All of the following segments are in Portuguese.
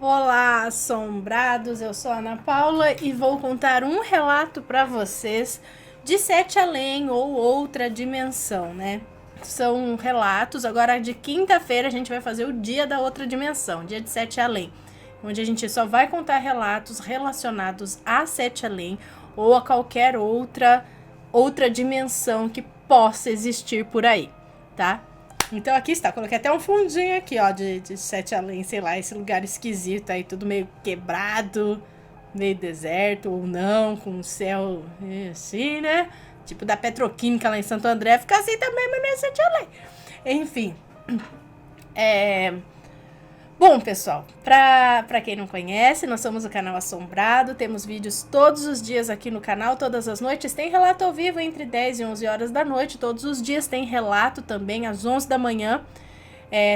Olá, assombrados! Eu sou a Ana Paula e vou contar um relato para vocês de Sete Além ou outra dimensão, né? São relatos. Agora de quinta-feira a gente vai fazer o dia da outra dimensão, dia de Sete Além, onde a gente só vai contar relatos relacionados a Sete Além ou a qualquer outra dimensão que possa existir por aí, tá? Então aqui está, coloquei até um fundinho aqui, ó, de Sete Além, sei lá, esse lugar esquisito aí, tudo meio quebrado, meio deserto ou não, com o céu assim, né? Tipo da petroquímica lá em Santo André, fica assim também, mas não é Sete Além. Enfim, Bom, pessoal, pra quem não conhece, nós somos o canal Assombrado, temos vídeos todos os dias aqui no canal, todas as noites, tem relato ao vivo entre 10 e 11 horas da noite, todos os dias tem relato também às 11 da manhã,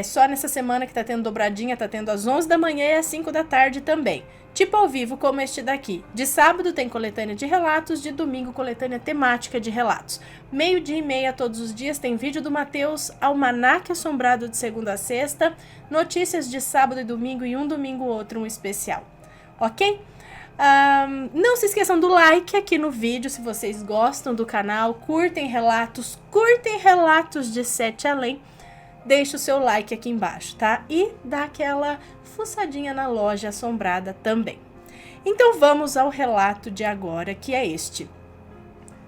só nessa semana que tá tendo dobradinha, tá tendo às 11 da manhã e às 5 da tarde também. Tipo ao vivo, como este daqui. De sábado tem coletânea de relatos, de domingo coletânea temática de relatos. 12:30 todos os dias tem vídeo do Matheus, almanaque assombrado de segunda a sexta, notícias de sábado e domingo e um domingo outro, um especial. Ok? Não se esqueçam do like aqui no vídeo se vocês gostam do canal, curtem relatos de Sete Além. Deixa o seu like aqui embaixo, tá? E dá aquela fuçadinha na loja assombrada também. Então vamos ao relato de agora, que é este.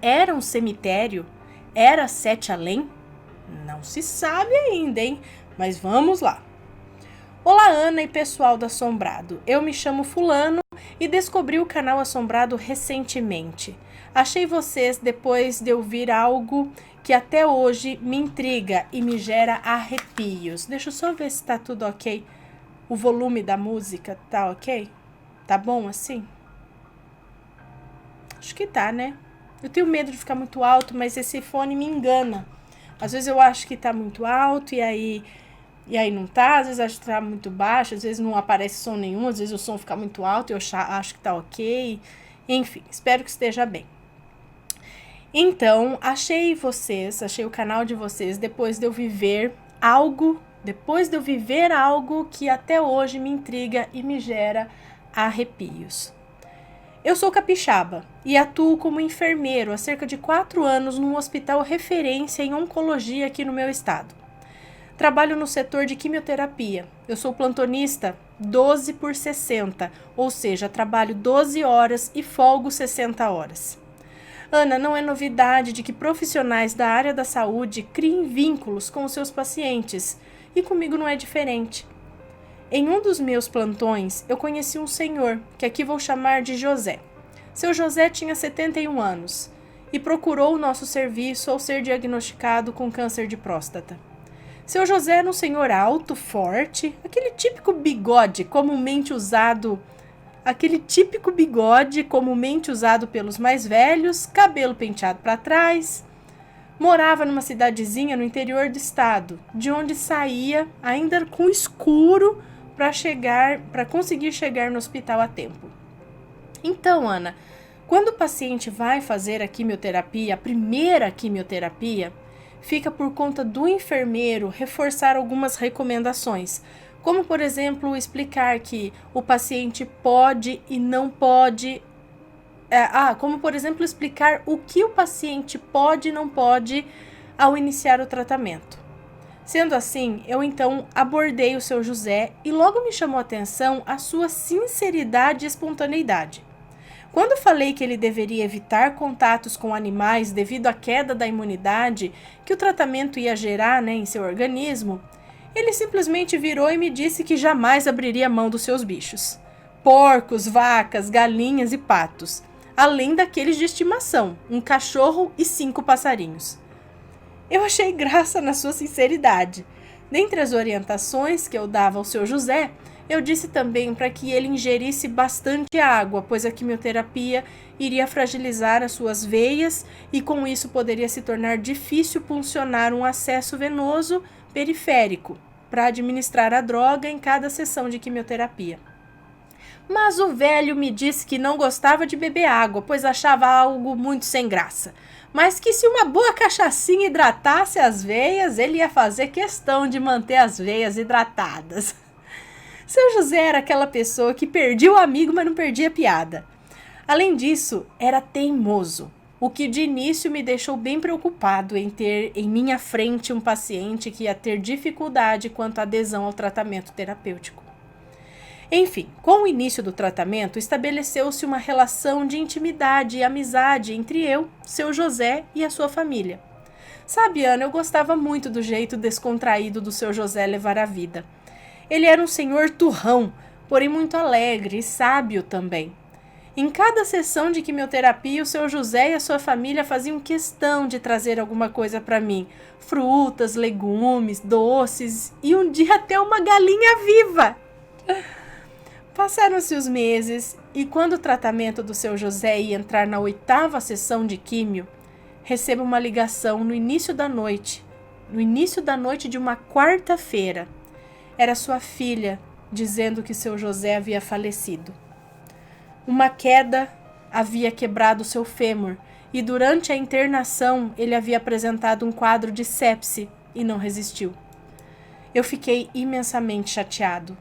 Era um cemitério? Era Sete Além? Não se sabe ainda, hein? Mas vamos lá. Olá, Ana e pessoal do Assombrado. Eu me chamo Fulano e descobri o canal Assombrado recentemente. Achei vocês depois de ouvir algo que até hoje me intriga e me gera arrepios. Deixa eu só ver se tá tudo ok. O volume da música tá ok? Tá bom assim? Acho que tá, né? Eu tenho medo de ficar muito alto, mas esse fone me engana. Às vezes eu acho que tá muito alto e aí não tá. Às vezes acho que tá muito baixo, às vezes não aparece som nenhum, às vezes o som fica muito alto e eu acho que tá ok. Enfim, espero que esteja bem. Então, achei o canal de vocês depois de eu viver algo que até hoje me intriga e me gera arrepios. Eu sou capixaba e atuo como enfermeiro há cerca de 4 anos num hospital referência em oncologia aqui no meu estado. Trabalho no setor de quimioterapia. Eu sou plantonista 12/60, ou seja, trabalho 12 horas e folgo 60 horas. Ana, não é novidade de que profissionais da área da saúde criem vínculos com os seus pacientes, e comigo não é diferente. Em um dos meus plantões, eu conheci um senhor, que aqui vou chamar de José. Seu José tinha 71 anos e procurou o nosso serviço ao ser diagnosticado com câncer de próstata. Seu José era um senhor alto, forte, aquele típico bigode comumente usado pelos mais velhos, cabelo penteado para trás. Morava numa cidadezinha no interior do estado, de onde saía ainda com escuro para conseguir chegar no hospital a tempo. Então, Ana, quando o paciente vai fazer a quimioterapia, a primeira quimioterapia, fica por conta do enfermeiro reforçar algumas recomendações, como, por exemplo, explicar que o paciente pode e não pode. Como, por exemplo, explicar o que o paciente pode e não pode ao iniciar o tratamento. Sendo assim, eu então abordei o seu José e logo me chamou a atenção a sua sinceridade e espontaneidade. Quando falei que ele deveria evitar contatos com animais devido à queda da imunidade que o tratamento ia gerar, em seu organismo, ele simplesmente virou e me disse que jamais abriria mão dos seus bichos. Porcos, vacas, galinhas e patos, além daqueles de estimação, um cachorro e 5 passarinhos. Eu achei graça na sua sinceridade. Dentre as orientações que eu dava ao seu José, eu disse também para que ele ingerisse bastante água, pois a quimioterapia iria fragilizar as suas veias e com isso poderia se tornar difícil puncionar um acesso venoso periférico para administrar a droga em cada sessão de quimioterapia. Mas o velho me disse que não gostava de beber água, pois achava algo muito sem graça. Mas que se uma boa cachaçinha hidratasse as veias, ele ia fazer questão de manter as veias hidratadas. Seu José era aquela pessoa que perdia o amigo, mas não perdia a piada. Além disso, era teimoso, o que de início me deixou bem preocupado em ter em minha frente um paciente que ia ter dificuldade quanto à adesão ao tratamento terapêutico. Enfim, com o início do tratamento, estabeleceu-se uma relação de intimidade e amizade entre eu, seu José e a sua família. Sabe, Ana, eu gostava muito do jeito descontraído do seu José levar a vida. Ele era um senhor turrão, porém muito alegre e sábio também. Em cada sessão de quimioterapia, o seu José e a sua família faziam questão de trazer alguma coisa para mim. Frutas, legumes, doces e um dia até uma galinha viva. Passaram-se os meses e quando o tratamento do seu José ia entrar na 8ª sessão de químio, recebo uma ligação no início da noite de uma quarta-feira. Era sua filha dizendo que seu José havia falecido. Uma queda havia quebrado seu fêmur e durante a internação ele havia apresentado um quadro de sepse e não resistiu. Eu fiquei imensamente chateado.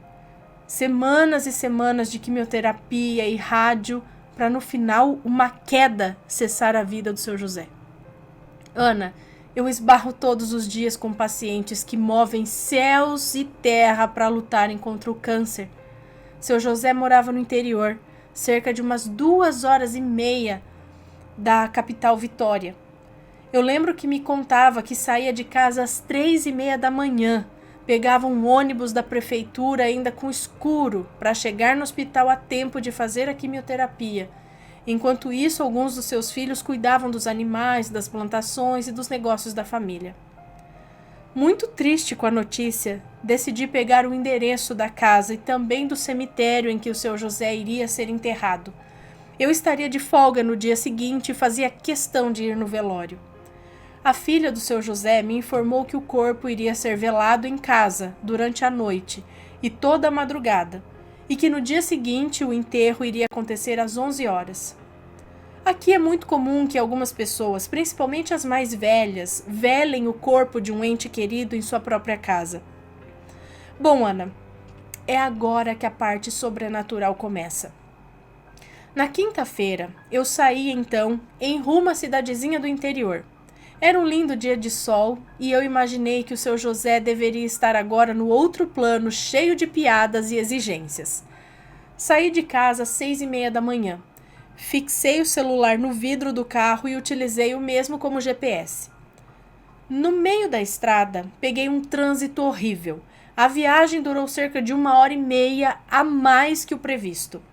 Semanas e semanas de quimioterapia e rádio para no final uma queda cessar a vida do seu José. Ana, eu esbarro todos os dias com pacientes que movem céus e terra para lutarem contra o câncer. Seu José morava no interior, cerca de umas 2h30 da capital Vitória. Eu lembro que me contava que saía de casa às 3h30 da manhã, pegava um ônibus da prefeitura ainda com escuro para chegar no hospital a tempo de fazer a quimioterapia. Enquanto isso, alguns dos seus filhos cuidavam dos animais, das plantações e dos negócios da família. Muito triste com a notícia, decidi pegar o endereço da casa e também do cemitério em que o seu José iria ser enterrado. Eu estaria de folga no dia seguinte e fazia questão de ir no velório. A filha do seu José me informou que o corpo iria ser velado em casa durante a noite e toda a madrugada, e que no dia seguinte o enterro iria acontecer às 11 horas. Aqui é muito comum que algumas pessoas, principalmente as mais velhas, velem o corpo de um ente querido em sua própria casa. Bom, Ana, é agora que a parte sobrenatural começa. Na quinta-feira, eu saí então em rumo à cidadezinha do interior. Era um lindo dia de sol e eu imaginei que o seu José deveria estar agora no outro plano, cheio de piadas e exigências. Saí de casa às 6h30 da manhã. Fixei o celular no vidro do carro e utilizei o mesmo como GPS. No meio da estrada, peguei um trânsito horrível. A viagem durou cerca de 1h30 a mais que o previsto.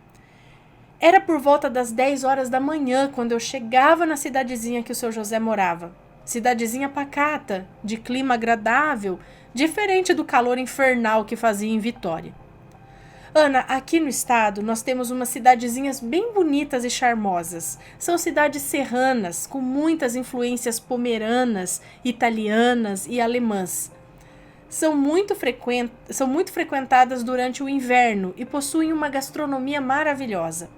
Era por volta das 10 horas da manhã quando eu chegava na cidadezinha que o seu José morava. Cidadezinha pacata, de clima agradável, diferente do calor infernal que fazia em Vitória. Ana, aqui no estado nós temos umas cidadezinhas bem bonitas e charmosas. São cidades serranas, com muitas influências pomeranas, italianas e alemãs. São muito frequentadas durante o inverno e possuem uma gastronomia maravilhosa.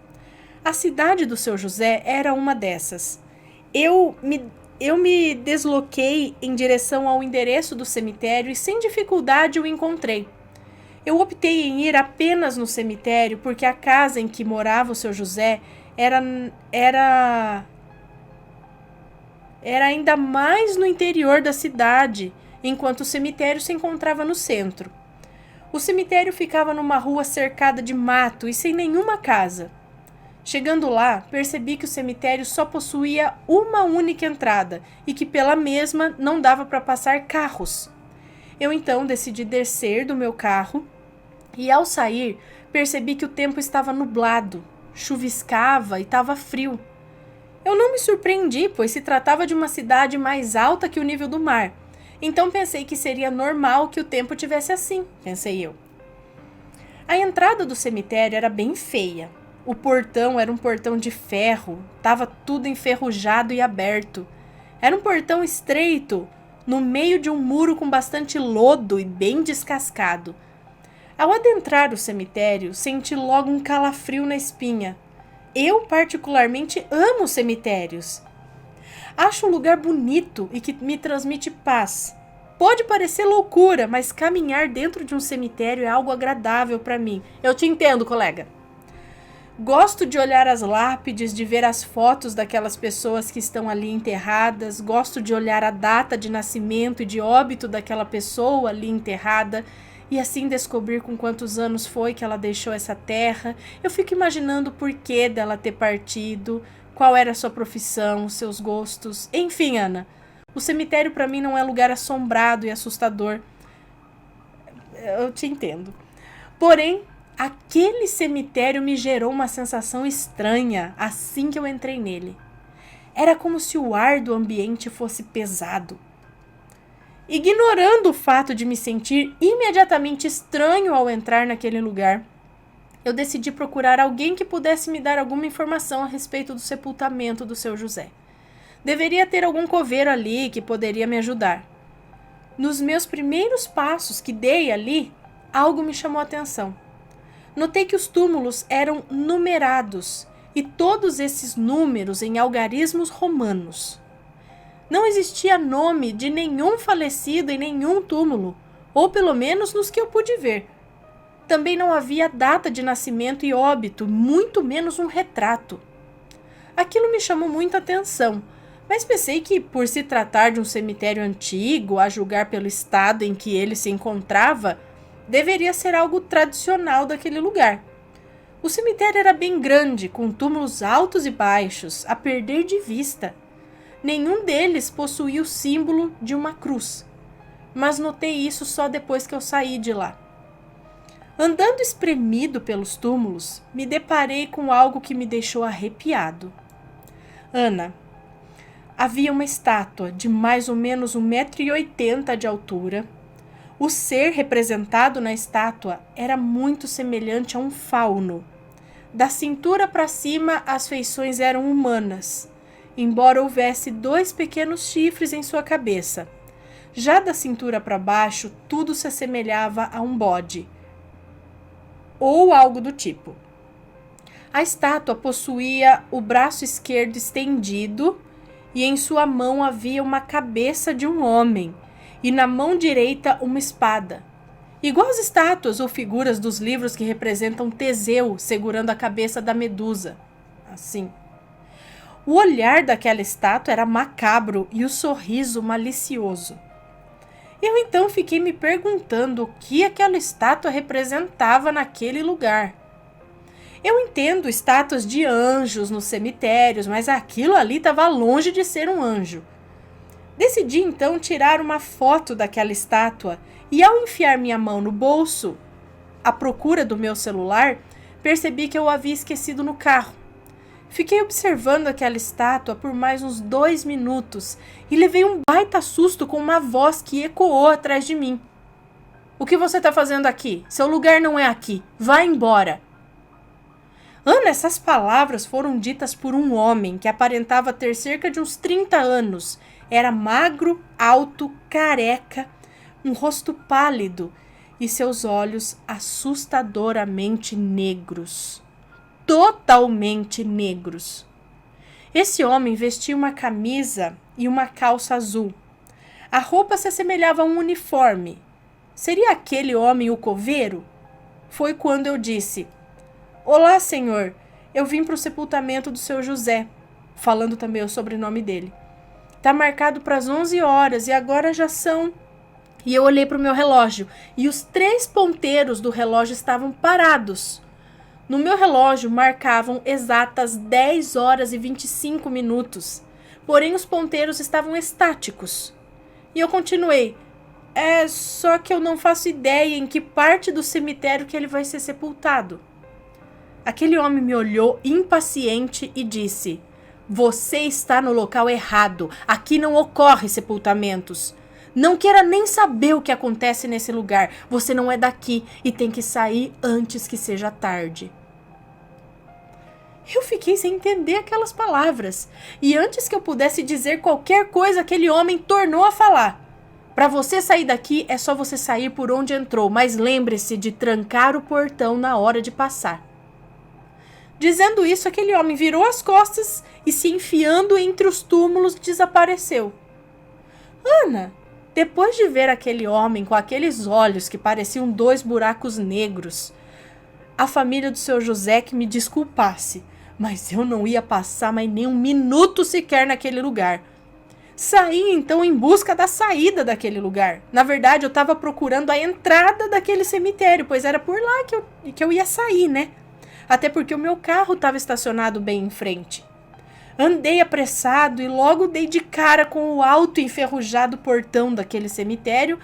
A cidade do seu José era uma dessas. Eu me desloquei em direção ao endereço do cemitério e sem dificuldade o encontrei. Eu optei em ir apenas no cemitério porque a casa em que morava o seu José era ainda mais no interior da cidade, enquanto o cemitério se encontrava no centro. O cemitério ficava numa rua cercada de mato e sem nenhuma casa. Chegando lá, percebi que o cemitério só possuía uma única entrada e que pela mesma não dava para passar carros. Eu então decidi descer do meu carro e ao sair percebi que o tempo estava nublado, chuviscava e estava frio. Eu não me surpreendi, pois se tratava de uma cidade mais alta que o nível do mar. Então pensei que seria normal que o tempo tivesse assim, pensei eu. A entrada do cemitério era bem feia. O portão era um portão de ferro, estava tudo enferrujado e aberto. Era um portão estreito, no meio de um muro com bastante lodo e bem descascado. Ao adentrar o cemitério, senti logo um calafrio na espinha. Eu particularmente amo cemitérios. Acho um lugar bonito e que me transmite paz. Pode parecer loucura, mas caminhar dentro de um cemitério é algo agradável para mim. Eu te entendo, colega. Gosto de olhar as lápides, de ver as fotos daquelas pessoas que estão ali enterradas. Gosto de olhar a data de nascimento e de óbito daquela pessoa ali enterrada e assim descobrir com quantos anos foi que ela deixou essa terra. Eu fico imaginando o porquê dela ter partido, qual era a sua profissão, seus gostos. Enfim, Ana, o cemitério para mim não é lugar assombrado e assustador. Eu te entendo. Porém, aquele cemitério me gerou uma sensação estranha assim que eu entrei nele. Era como se o ar do ambiente fosse pesado. Ignorando o fato de me sentir imediatamente estranho ao entrar naquele lugar, eu decidi procurar alguém que pudesse me dar alguma informação a respeito do sepultamento do seu José. Deveria ter algum coveiro ali que poderia me ajudar. Nos meus primeiros passos que dei ali, algo me chamou a atenção. Notei que os túmulos eram numerados e todos esses números em algarismos romanos. Não existia nome de nenhum falecido em nenhum túmulo, ou pelo menos nos que eu pude ver. Também não havia data de nascimento e óbito, muito menos um retrato. Aquilo me chamou muita atenção, mas pensei que, por se tratar de um cemitério antigo, a julgar pelo estado em que ele se encontrava, deveria ser algo tradicional daquele lugar. O cemitério era bem grande, com túmulos altos e baixos, a perder de vista. Nenhum deles possuía o símbolo de uma cruz, mas notei isso só depois que eu saí de lá. Andando espremido pelos túmulos, me deparei com algo que me deixou arrepiado. Ana, havia uma estátua de mais ou menos 1,80 m de altura. O ser representado na estátua era muito semelhante a um fauno. Da cintura para cima, as feições eram humanas, embora houvesse 2 pequenos chifres em sua cabeça. Já da cintura para baixo, tudo se assemelhava a um bode, ou algo do tipo. A estátua possuía o braço esquerdo estendido e em sua mão havia uma cabeça de um homem, e na mão direita uma espada, igual as estátuas ou figuras dos livros que representam Teseu segurando a cabeça da Medusa. Assim. O olhar daquela estátua era macabro e o sorriso malicioso. Eu então fiquei me perguntando o que aquela estátua representava naquele lugar. Eu entendo estátuas de anjos nos cemitérios, mas aquilo ali estava longe de ser um anjo. Decidi então tirar uma foto daquela estátua e, ao enfiar minha mão no bolso, à procura do meu celular, percebi que eu o havia esquecido no carro. Fiquei observando aquela estátua por mais uns 2 minutos e levei um baita susto com uma voz que ecoou atrás de mim. O que você está fazendo aqui? Seu lugar não é aqui. Vá embora. Ana, essas palavras foram ditas por um homem que aparentava ter cerca de uns 30 anos. Era magro, alto, careca, um rosto pálido e seus olhos assustadoramente negros. Totalmente negros. Esse homem vestia uma camisa e uma calça azul. A roupa se assemelhava a um uniforme. Seria aquele homem o coveiro? Foi quando eu disse: "Olá, senhor, eu vim para o sepultamento do seu José", falando também o sobrenome dele. "Tá marcado para as 11 horas e agora já são..." E eu olhei para o meu relógio e os 3 ponteiros do relógio estavam parados. No meu relógio marcavam exatas 10 horas e 25 minutos, porém os ponteiros estavam estáticos. E eu continuei: só que eu não faço ideia em que parte do cemitério que ele vai ser sepultado." Aquele homem me olhou impaciente e disse: "Você está no local errado. Aqui não ocorre sepultamentos. Não queira nem saber o que acontece nesse lugar. Você não é daqui e tem que sair antes que seja tarde." Eu fiquei sem entender aquelas palavras. E antes que eu pudesse dizer qualquer coisa, aquele homem tornou a falar: "Para você sair daqui é só você sair por onde entrou, mas lembre-se de trancar o portão na hora de passar." Dizendo isso, aquele homem virou as costas e, se enfiando entre os túmulos, desapareceu. "Ana, Depois de ver aquele homem com aqueles olhos que pareciam 2 buracos negros, a família do seu José que me desculpasse, mas eu não ia passar mais nem 1 minuto sequer naquele lugar. Saí então em busca da saída daquele lugar. Na verdade, eu estava procurando a entrada daquele cemitério, pois era por lá que eu ia sair, né? Até porque o meu carro estava estacionado bem em frente. Andei apressado e logo dei de cara com o alto e enferrujado portão daquele cemitério.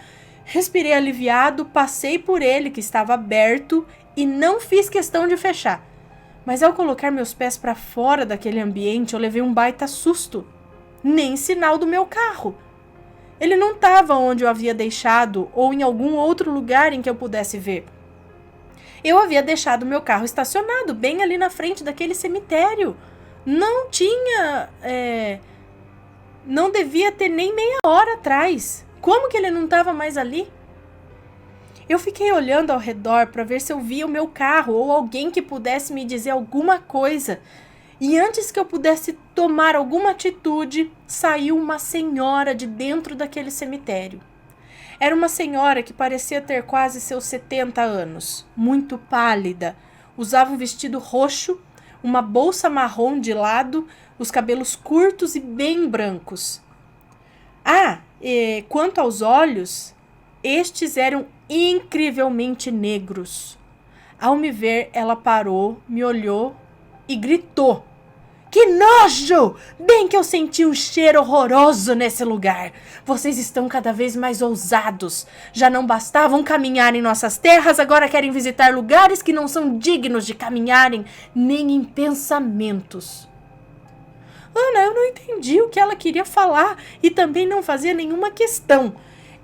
Respirei aliviado, passei por ele, que estava aberto, e não fiz questão de fechar. Mas ao colocar meus pés para fora daquele ambiente, eu levei um baita susto. Nem sinal do meu carro. Ele não estava onde eu havia deixado ou em algum outro lugar em que eu pudesse ver. Eu havia deixado meu carro estacionado bem ali na frente daquele cemitério. Não tinha... não devia ter nem meia hora atrás. Como que ele não estava mais ali? Eu fiquei olhando ao redor para ver se eu via o meu carro ou alguém que pudesse me dizer alguma coisa. E antes que eu pudesse tomar alguma atitude, saiu uma senhora de dentro daquele cemitério. Era uma senhora que parecia ter quase seus 70 anos, muito pálida. Usava um vestido roxo, uma bolsa marrom de lado, os cabelos curtos e bem brancos. E quanto aos olhos, estes eram incrivelmente negros. Ao me ver, ela parou, me olhou e gritou. Que nojo! Bem que eu senti um cheiro horroroso nesse lugar. Vocês estão cada vez mais ousados. Já não bastavam caminhar em nossas terras, agora querem visitar lugares que não são dignos de caminharem nem em pensamentos. Ana, eu não entendi o que ela queria falar e também não fazia nenhuma questão.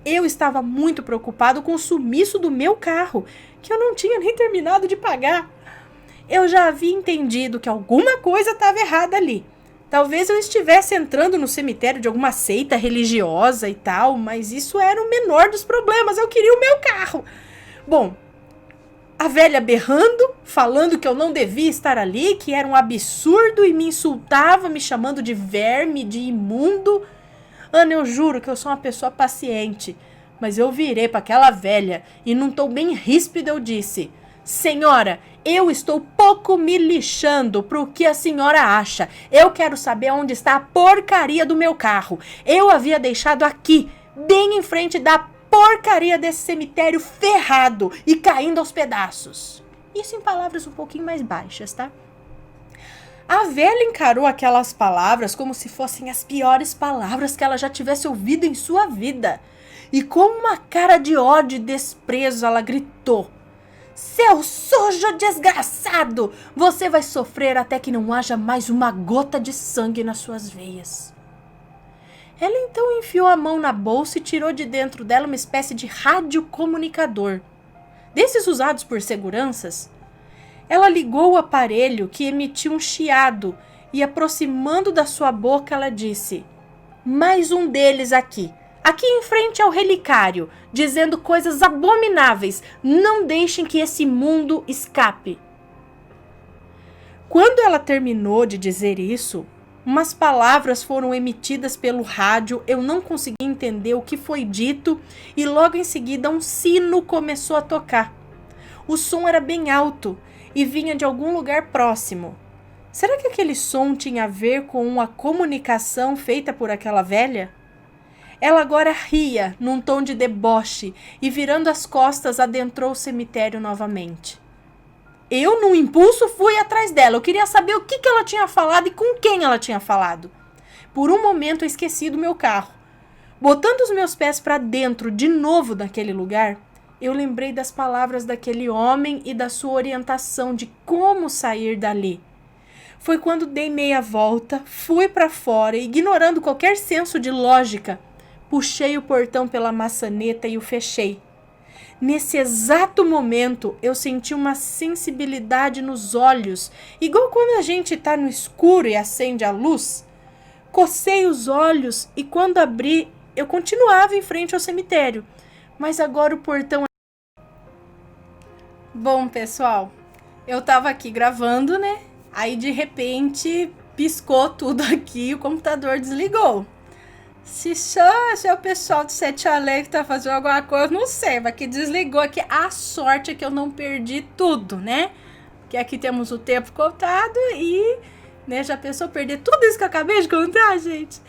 Eu estava muito preocupado com o sumiço do meu carro, que eu não tinha nem terminado de pagar. Eu já havia entendido que alguma coisa estava errada ali. Talvez eu estivesse entrando no cemitério de alguma seita religiosa e tal, mas isso era o menor dos problemas. Eu queria o meu carro. Bom, a velha berrando, falando que eu não devia estar ali, que era um absurdo e me insultava, me chamando de verme, de imundo. Ana, eu juro que eu sou uma pessoa paciente, mas eu virei para aquela velha e num tom bem ríspido eu disse: Senhora, eu estou pouco me lixando pro que a senhora acha. Eu quero saber onde está a porcaria do meu carro. Eu havia deixado aqui, bem em frente da porcaria desse cemitério ferrado e caindo aos pedaços. Isso em palavras um pouquinho mais baixas, tá? A velha encarou aquelas palavras como se fossem as piores palavras que ela já tivesse ouvido em sua vida. E com uma cara de ódio e desprezo, ela gritou: Seu sujo desgraçado! Você vai sofrer até que não haja mais uma gota de sangue nas suas veias. Ela então enfiou a mão na bolsa e tirou de dentro dela uma espécie de radiocomunicador. Desses usados por seguranças. Ela ligou o aparelho que emitia um chiado e, aproximando da sua boca, ela disse: Mais um deles aqui. Aqui em frente ao relicário, dizendo coisas abomináveis. Não deixem que esse mundo escape. Quando ela terminou de dizer isso, umas palavras foram emitidas pelo rádio, eu não consegui entender o que foi dito e logo em seguida um sino começou a tocar. O som era bem alto e vinha de algum lugar próximo. Será que aquele som tinha a ver com uma comunicação feita por aquela velha? Ela agora ria num tom de deboche e, virando as costas, adentrou o cemitério novamente. Eu, num impulso, fui atrás dela. Eu queria saber o que ela tinha falado e com quem ela tinha falado. Por um momento, eu esqueci do meu carro. Botando os meus pés para dentro de novo daquele lugar, eu lembrei das palavras daquele homem e da sua orientação de como sair dali. Foi quando dei meia volta, fui para fora e, ignorando qualquer senso de lógica, puxei o portão pela maçaneta e o fechei. Nesse exato momento, eu senti uma sensibilidade nos olhos, igual quando a gente está no escuro e acende a luz. Cocei os olhos e quando abri, eu continuava em frente ao cemitério, mas agora o portão... Bom, pessoal, eu tava aqui gravando, né? Aí, de repente, piscou tudo aqui e o computador desligou. Se é o pessoal do Sete Além que tá fazendo alguma coisa, não sei, mas que desligou aqui. A sorte é que eu não perdi tudo, né? Que aqui temos o tempo contado e, né, já pensou perder tudo isso que eu acabei de contar, gente?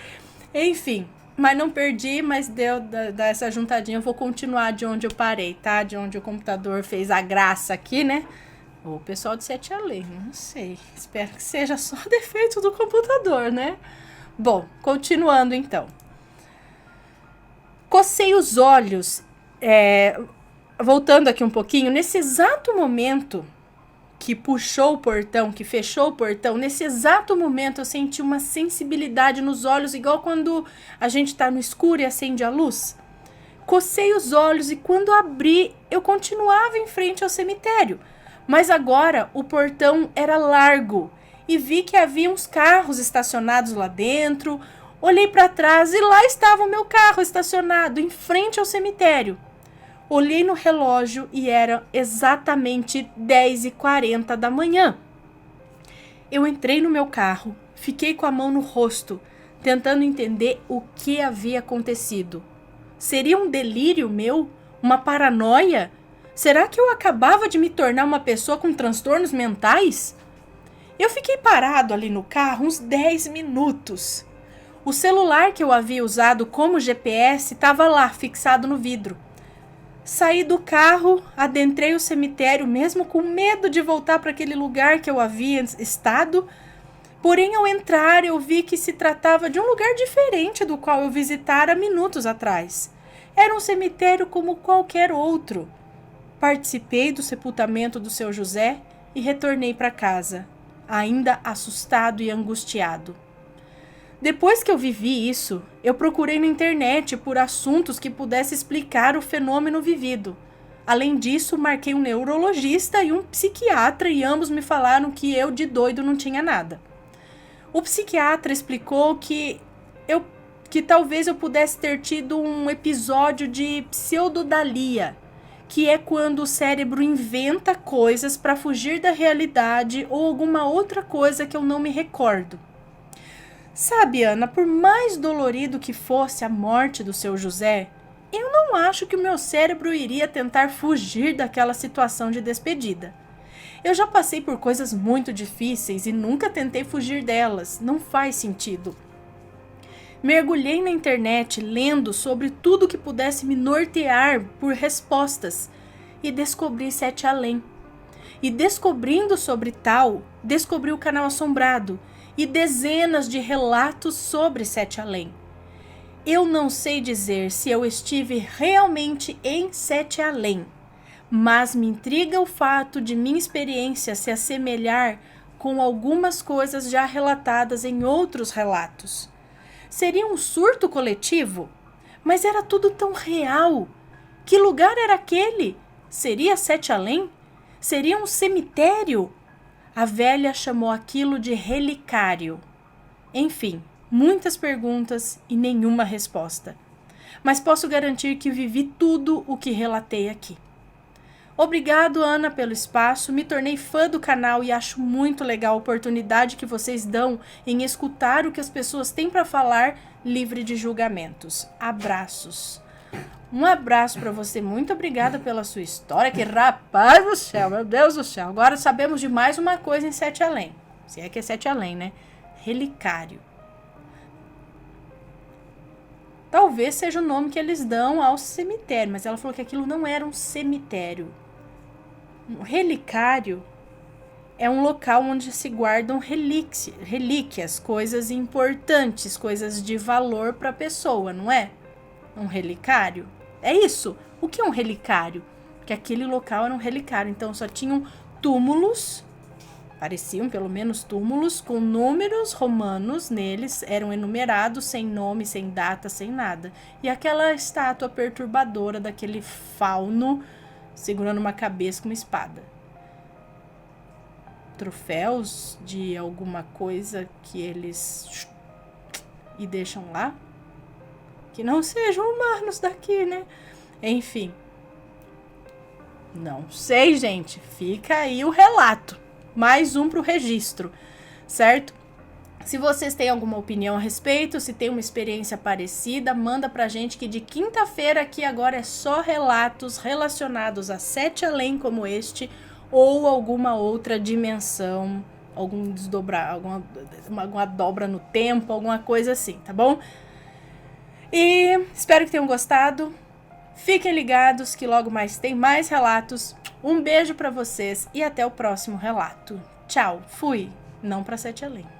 Enfim, mas não perdi, mas deu essa juntadinha. Eu vou continuar de onde eu parei, tá? De onde o computador fez a graça aqui, né? O pessoal do Sete Além, não sei. Espero que seja só defeito do computador, né? Bom, continuando então. Cocei os olhos, voltando aqui um pouquinho, nesse exato momento que puxou o portão, que fechou o portão, nesse exato momento eu senti uma sensibilidade nos olhos, igual quando a gente tá no escuro e acende a luz. Cocei os olhos e quando abri, eu continuava em frente ao cemitério, mas agora o portão era largo e vi que havia uns carros estacionados lá dentro. Olhei para trás e lá estava o meu carro estacionado em frente ao cemitério. Olhei no relógio e era exatamente 10h40 da manhã. Eu entrei no meu carro, fiquei com a mão no rosto, tentando entender o que havia acontecido. Seria um delírio meu? Uma paranoia? Será que eu acabava de me tornar uma pessoa com transtornos mentais? Eu fiquei parado ali no carro uns 10 minutos. O celular que eu havia usado como GPS estava lá, fixado no vidro. Saí do carro, adentrei o cemitério, mesmo com medo de voltar para aquele lugar que eu havia estado. Porém, ao entrar, eu vi que se tratava de um lugar diferente do qual eu visitara minutos atrás. Era um cemitério como qualquer outro. Participei do sepultamento do seu José e retornei para casa, ainda assustado e angustiado. Depois que eu vivi isso, eu procurei na internet por assuntos que pudessem explicar o fenômeno vivido. Além disso, marquei um neurologista e um psiquiatra e ambos me falaram que eu de doido não tinha nada. O psiquiatra explicou que talvez eu pudesse ter tido um episódio de pseudodalia, que é quando o cérebro inventa coisas para fugir da realidade ou alguma outra coisa que eu não me recordo. Sabe, Ana, por mais dolorido que fosse a morte do seu José, eu não acho que o meu cérebro iria tentar fugir daquela situação de despedida. Eu já passei por coisas muito difíceis e nunca tentei fugir delas. Não faz sentido. Mergulhei na internet lendo sobre tudo que pudesse me nortear por respostas e descobri Sete Além. E descobrindo sobre tal, descobri o Canal Assombrado e dezenas de relatos sobre Sete Além. Eu não sei dizer se eu estive realmente em Sete Além, mas me intriga o fato de minha experiência se assemelhar com algumas coisas já relatadas em outros relatos. Seria um surto coletivo? Mas era tudo tão real. Que lugar era aquele? Seria Sete Além? Seria um cemitério? A velha chamou aquilo de relicário. Enfim, muitas perguntas e nenhuma resposta. Mas posso garantir que vivi tudo o que relatei aqui. Obrigado, Ana, pelo espaço. Me tornei fã do canal e acho muito legal a oportunidade que vocês dão em escutar o que as pessoas têm para falar, livre de julgamentos. Abraços. Um abraço para você. Muito obrigada pela sua história. Que rapaz do céu, meu Deus do céu. Agora sabemos de mais uma coisa em Sete Além. Se é que é Sete Além, né? Relicário. Talvez seja o nome que eles dão ao cemitério, mas ela falou que aquilo não era um cemitério. Um relicário é um local onde se guardam relíquias, coisas importantes, coisas de valor para a pessoa, não é? Um relicário. É isso. O que é um relicário? Que aquele local era um relicário. Então só tinham túmulos, pareciam pelo menos túmulos, com números romanos neles, eram enumerados, sem nome, sem data, sem nada. E aquela estátua perturbadora daquele fauno segurando uma cabeça com uma espada. Troféus de alguma coisa que eles e deixam lá? Que não sejam humanos daqui, né? Enfim. Não sei, gente. Fica aí o relato. Mais um pro registro, certo? Se vocês têm alguma opinião a respeito, se tem uma experiência parecida, manda pra gente, que de quinta-feira aqui agora é só relatos relacionados a Sete Além como este, ou alguma outra dimensão, algum desdobrar, alguma dobra no tempo, alguma coisa assim, tá bom? E espero que tenham gostado. Fiquem ligados que logo mais tem mais relatos. Um beijo pra vocês e até o próximo relato. Tchau, fui. Não pra Sete Além.